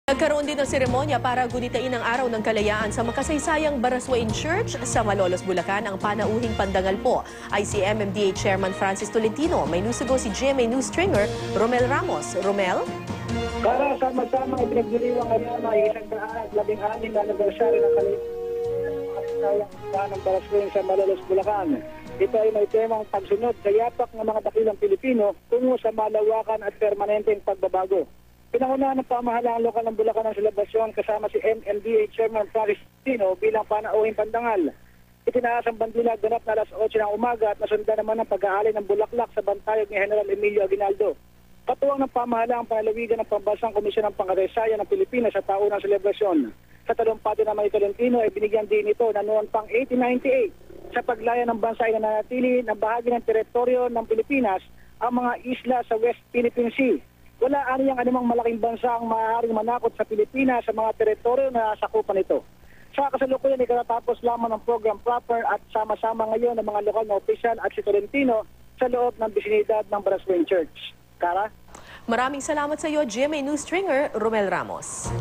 Nagkaroon din ng seremonya para gunitain ang Araw ng Kalayaan sa makasaysayang Baraswain Church sa Malolos, Bulacan. Ang panauhing pandangal po ay si MMDA Chairman Francis Tolentino. May news to go si GMA News Stringer Romel Ramos. Romel? Para sama-sama ipinagdiriwang ngayon ay 116 na anibersaryo ng kalayaan ng Baraswain sa Malolos, Bulacan. Ito ay may temang pagsunod sa yapak ng mga dakilang Pilipino tungo sa malawakan at permanenteng pagbabago. Pinangunahan ng pamahalaang lokal ng Bulacan ang selebasyon kasama si MMDA Chairman Francis Tolentino bilang panauhing pandangal. Itinaas ang bandila ganap na alas 8 ng umaga at nasundan naman ang pag-aali ng bulaklak sa bantayog ni General Emilio Aguinaldo. Katuwang ng pamahalaang panalawigan ng Pambansang Komisyon ng Pangkasaysayan ng Pilipinas sa taunang selebrasyon. Sa talumpati naman ni Tolentino ay binigyan din ito na noon pang 1898 sa paglaya ng bansa ay nananatili ng bahagi ng teritoryo ng Pilipinas ang mga isla sa West Philippine Sea. Wala aniyang anumang malaking bansa ang maaaring manakot sa Pilipinas sa mga teritoryo na sakupan nito. Sa kasalukuyan ay katatapos lamang ng program proper at sama-sama ngayon ng mga lokal na opisyal at si Tolentino sa loob ng bisinidad ng Baraswain Church. Kara? Maraming salamat sa iyo, GMA News Stringer Romel Ramos.